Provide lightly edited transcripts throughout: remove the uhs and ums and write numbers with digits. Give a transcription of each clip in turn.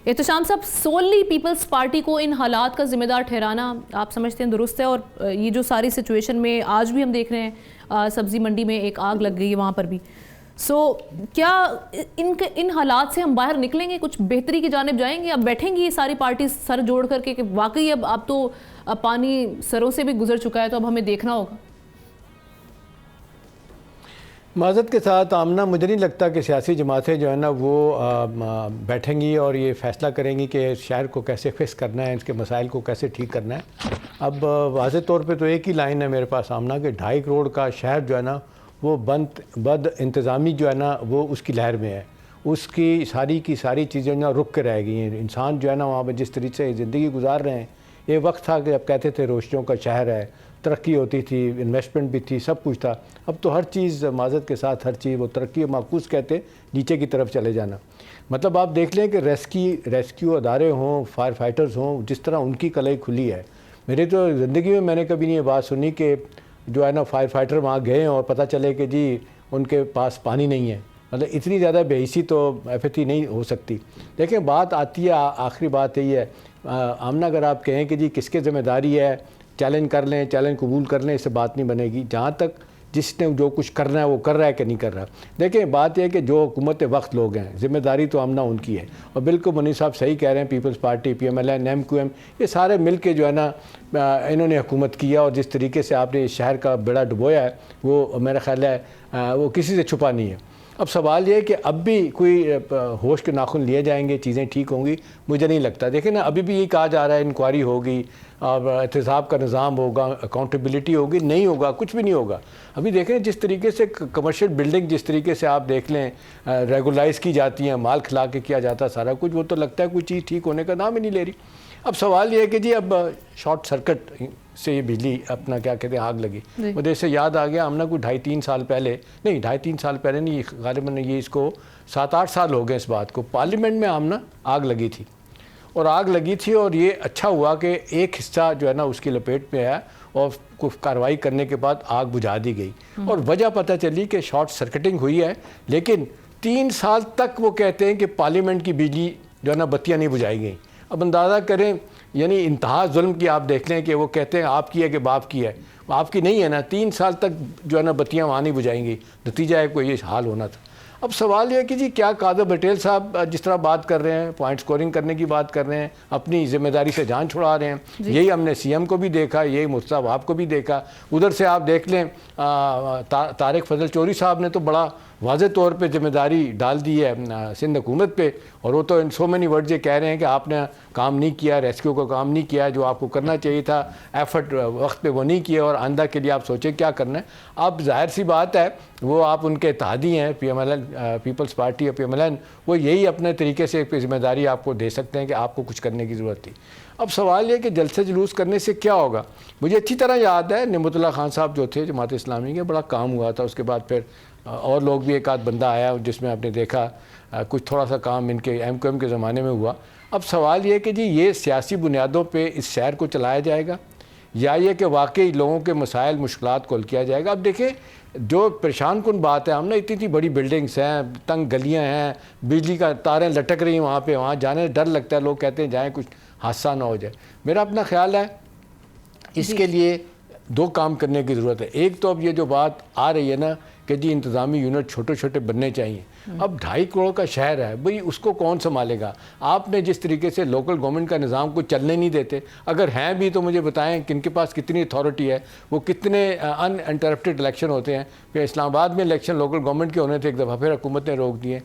احتشام صاحب، solely Peoples party کو ان حالات کا ذمہ دار ٹھہرانا آپ سمجھتے ہیں درست ہے؟ اور یہ جو ساری سچویشن میں آج بھی ہم دیکھ رہے ہیں سبزی منڈی میں ایک آگ لگ گئی ہے وہاں پر بھی، کیا ان حالات سے ہم باہر نکلیں گے، کچھ بہتری کی جانب جائیں گے؟ اب بیٹھیں گی یہ ساری پارٹیز سر جوڑ کر کے کہ واقعی اب تو پانی سروں سے بھی گزر چکا ہے، تو اب ہمیں دیکھنا ہوگا؟ معذرت کے ساتھ آمنہ، مجھے نہیں لگتا کہ سیاسی جماعتیں جو ہے نا وہ بیٹھیں گی اور یہ فیصلہ کریں گی کہ شہر کو کیسے فکس کرنا ہے، اس کے مسائل کو کیسے ٹھیک کرنا ہے۔ اب واضح طور پہ تو ایک ہی لائن ہے میرے پاس آمنہ، کہ 2.5 کروڑ کا شہر جو ہے نا وہ بد انتظامی جو ہے نا وہ اس کی لہر میں ہے، اس کی ساری چیزیں نا رک کے رہ گئی ہیں۔ انسان جو ہے نا وہاں پہ جس طریقے سے زندگی گزار رہے ہیں، یہ وقت تھا کہ اب کہتے تھے روشنیوں کا شہر ہے، ترقی ہوتی تھی، انویسٹمنٹ بھی تھی، سب کچھ تھا۔ اب تو ہر چیز معذرت کے ساتھ ہر چیز وہ ترقی معکوس کہتے نیچے کی طرف چلے جانا۔ مطلب آپ دیکھ لیں کہ ریسکیو ادارے ہوں، فائر فائٹرز ہوں، جس طرح ان کی کلائی کھلی ہے۔ میرے تو زندگی میں نے کبھی نہیں یہ بات سنی کہ جو ہے نا فائر فائٹر وہاں گئے اور پتہ چلے کہ جی ان کے پاس پانی نہیں ہے۔ مطلب اتنی زیادہ بے حسی تو ایپیتھی نہیں ہو سکتی۔ دیکھیں بات آتی ہے، آخری بات یہی ہے آمنہ، اگر آپ کہیں کہ جی کس کے ذمہ داری ہے، چیلنج کر لیں، چیلنج قبول کر لیں، اس سے بات نہیں بنے گی۔ جہاں تک جس نے جو کچھ کرنا ہے وہ کر رہا ہے کہ نہیں کر رہا۔ دیکھیں بات یہ ہے کہ جو حکومت وقت لوگ ہیں، ذمہ داری تو آمنہ ان کی ہے، اور بالکل منیر صاحب صحیح کہہ رہے ہیں، Peoples Party, P M L N, M Q M, یہ سارے مل کے جو ہے نا انہوں نے حکومت کیا، اور جس طریقے سے آپ نے اس شہر کا بیڑا ڈبویا ہے وہ میرا خیال ہے وہ کسی سے چھپا نہیں ہے۔ اب سوال یہ ہے کہ اب بھی کوئی ہوش کے ناخن لیے جائیں گے، چیزیں ٹھیک ہوں گی؟ مجھے نہیں لگتا۔ دیکھیں نا ابھی بھی یہ کہا جا رہا ہے انکوائری ہوگی اور احتساب کا نظام ہوگا، اکاؤنٹیبلٹی ہوگی، نہیں ہوگا، کچھ بھی نہیں ہوگا۔ ابھی دیکھیں جس طریقے سے کمرشل بلڈنگ جس طریقے سے آپ دیکھ لیں ریگولائز کی جاتی ہیں، مال کھلا کے کیا جاتا ہے سارا کچھ، وہ تو لگتا ہے کوئی چیز ٹھیک ہونے کا نام ہی نہیں لے رہی۔ اب سوال یہ ہے کہ جی اب شارٹ سرکٹ سے یہ بجلی اپنا کیا کہتے ہیں آگ لگی، مجھے اس سے یاد آ گیا، ہم نے کوئی 2.5-3 سال پہلے نہیں 2.5-3 سال پہلے نہیں، غالباً یہ اس کو 7-8 سال ہو گئے اس بات کو، پارلیمنٹ میں ہم آگ لگی تھی، اور یہ اچھا ہوا کہ ایک حصہ جو ہے نا اس کی لپیٹ میں ہے اور کچھ کارروائی کرنے کے بعد آگ بجھا دی گئی، اور وجہ پتہ چلی کہ شارٹ سرکٹنگ ہوئی ہے، لیکن 3 سال تک وہ کہتے ہیں کہ پارلیمنٹ کی بجلی جو ہے نا بتیاں نہیں بجھائی گئیں۔ اب اندازہ کریں، یعنی انتہا ظلم کی آپ دیکھ لیں کہ وہ کہتے ہیں آپ کی ہے کہ باپ کی ہے، آپ کی نہیں ہے نا، 3 سال تک جو ہے نا بتیاں وہاں نہیں بجھائیں گی، نتیجہ ہے کوئی یہ حال ہونا تھا۔ اب سوال یہ ہے کہ جی کیا قادر پٹیل صاحب جس طرح بات کر رہے ہیں، پوائنٹ سکورنگ کرنے کی بات کر رہے ہیں، اپنی ذمہ داری سے جان چھڑا رہے ہیں؟ یہی ہم نے سی ایم کو بھی دیکھا، یہی مصطفیٰ آپ کو بھی دیکھا۔ ادھر سے آپ دیکھ لیں طارق فضل چوہدری صاحب نے تو بڑا واضح طور پہ ذمہ داری ڈال دی ہے سندھ حکومت پہ، اور وہ تو ان سو مینی ورڈز یہ کہہ رہے ہیں کہ آپ نے کام نہیں کیا، ریسکیو کا کام نہیں کیا جو آپ کو کرنا چاہیے تھا، ایفرٹ وقت پہ وہ نہیں کیا، اور آئندہ کے لیے آپ سوچیں کیا کرنا ہے۔ اب ظاہر سی بات ہے وہ آپ ان کے اتحادی ہیں، P M L N, Peoples Party اور پی ایم ایل این، وہ یہی اپنے طریقے سے ایک ذمہ داری آپ کو دے سکتے ہیں کہ آپ کو کچھ کرنے کی ضرورت تھی۔ اب سوال یہ کہ جلسے جلوس کرنے سے کیا ہوگا؟ مجھے اچھی طرح یاد ہے نعمت اللہ خان صاحب جو تھے جماعت اسلامی کے، بڑا کام ہوا تھا، اس کے بعد پھر اور لوگ بھی، ایک آدھ بندہ آیا جس میں آپ نے دیکھا کچھ تھوڑا سا کام ان کے ایم کیو ایم کے زمانے میں ہوا۔ اب سوال یہ کہ جی یہ سیاسی بنیادوں پہ اس شہر کو چلایا جائے گا، یا یہ کہ واقعی لوگوں کے مسائل مشکلات کو حل کیا جائے گا؟ اب دیکھیں جو پریشان کن بات ہے، ہم نے اتنی بڑی بلڈنگس ہیں، تنگ گلیاں ہیں، بجلی کا تاریں لٹک رہی ہیں وہاں پہ، وہاں جانے ڈر لگتا ہے، لوگ کہتے ہیں جائیں کچھ حادثہ نہ ہو جائے۔ میرا اپنا خیال ہے اس کے لیے 2 کام کرنے کی ضرورت ہے۔ ایک تو اب یہ جو بات آ رہی ہے نا کہ جی انتظامی یونٹ چھوٹے چھوٹے بننے چاہیے، اب 2.5 کروڑ کا شہر ہے بھئی، اس کو کون سنبھالے گا؟ آپ نے جس طریقے سے لوکل گورنمنٹ کا نظام کو چلنے نہیں دیتے، اگر ہیں بھی تو مجھے بتائیں کہ ان کے پاس کتنی اتھارٹی ہے، وہ کتنے ان انٹرپٹڈ الیکشن ہوتے ہیں۔ پھر اسلام آباد میں الیکشن لوکل گورنمنٹ کے ہونے تھے، ایک دفعہ پھر حکومت نے روک دیے۔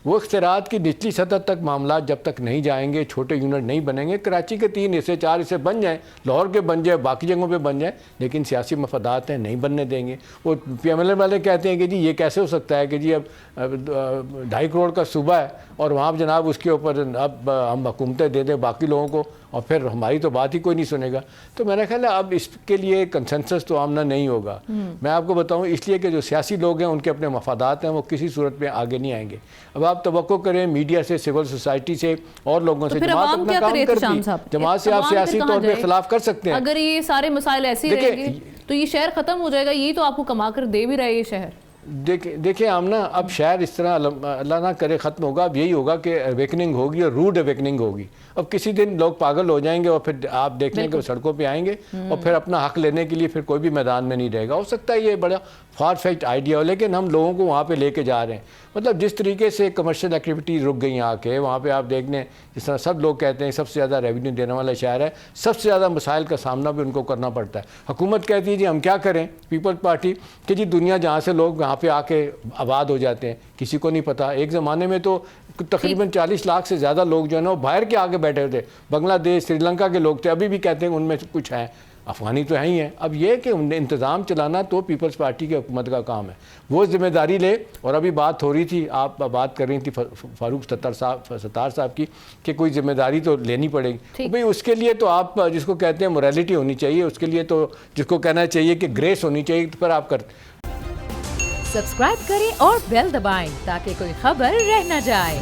وہ اختیارات کی نچلی سطح تک معاملات جب تک نہیں جائیں گے، چھوٹے یونٹ نہیں بنیں گے، کراچی کے 3 حصے 4 حصے بن جائیں، لاہور کے بن جائیں، باقی جگہوں پہ بن جائیں، لیکن سیاسی مفادات ہیں، نہیں بننے دیں گے۔ وہ پی ایم ایل این والے کہتے ہیں کہ جی یہ کیسے ہو سکتا ہے کہ جی اب 2.5 کروڑ کا صوبہ ہے اور وہاں جناب اس کے اوپر اب ہم حکومتیں دے دیں باقی لوگوں کو، اور پھر ہماری تو بات ہی کوئی نہیں سنے گا۔ تو میرا خیال ہے اب اس کے لیے کنسنسس تو آمنا نہیں ہوگا۔ میں آپ کو بتاؤں اس لیے کہ جو سیاسی لوگ ہیں ان کے اپنے مفادات ہیں، وہ کسی صورت میں آگے نہیں آئیں گے۔ اب آپ توقع کریں میڈیا سے، سول سوسائٹی سے اور لوگوں سے، جماعت اپنا کام کرتی، جماعت سے آپ سیاسی طور پہ اختلاف کر سکتے ہیں۔ اگر یہ سارے مسائل ایسے ہی رہیں گے تو یہ شہر ختم ہو جائے گا، یہی تو آپ کو کما کر دے بھی رہے یہ شہر۔ دیکھیں آمنہ اب شہر اس طرح اللہ نہ کرے ختم ہوگا. اب یہی ہوگا کہ اویکننگ ہوگی اور روڈ اویکننگ ہوگی. اب کسی دن لوگ پاگل ہو جائیں گے اور پھر آپ دیکھ لیں کہ وہ سڑکوں پہ آئیں گے اور پھر اپنا حق لینے کے لیے پھر کوئی بھی میدان میں نہیں رہے گا. ہو سکتا ہے یہ بڑا فار فیکٹ آئیڈیا ہو, لیکن ہم لوگوں کو وہاں پہ لے کے جا رہے ہیں. مطلب جس طریقے سے کمرشل ایکٹیویٹی رک گئی آ کے وہاں پہ آپ دیکھ لیں, جس طرح سب لوگ کہتے ہیں سب سے زیادہ ریونیو دینے والا شہر ہے, سب سے زیادہ مسائل کا سامنا بھی ان کو کرنا پڑتا ہے. حکومت کہتی ہے جی ہم کیا کریں, پیپل پارٹی کہ جی دنیا جہاں سے لوگ وہاں پہ آ کے آباد ہو جاتے ہیں کسی کو نہیں پتا. ایک زمانے میں تو تقریباً 40 لاکھ سے زیادہ لوگ جو ہے نا وہ باہر کے آگے بیٹھے تھے, بنگلہ دیش سری لنکا کے لوگ تھے, ابھی بھی کہتے ہیں ان میں کچھ ہیں, افغانی تو ہیں ہی ہیں. اب یہ کہ انتظام چلانا تو پیپلز پارٹی کی حکومت کا کام ہے, وہ ذمہ داری لے. اور ابھی بات ہو رہی تھی, آپ بات کر رہی تھی فاروق ستار صاحب کی کہ کوئی ذمہ داری تو لینی پڑے گی. بھئی اس کے لیے تو آپ جس کو کہتے ہیں موریلٹی ہونی چاہیے, اس کے لیے تو جس کو کہنا چاہیے کہ گریس ہونی چاہیے, تو پھر آپ سبسکرائب کریں اور بیل دبائیں تاکہ کوئی خبر رہ نہ جائے.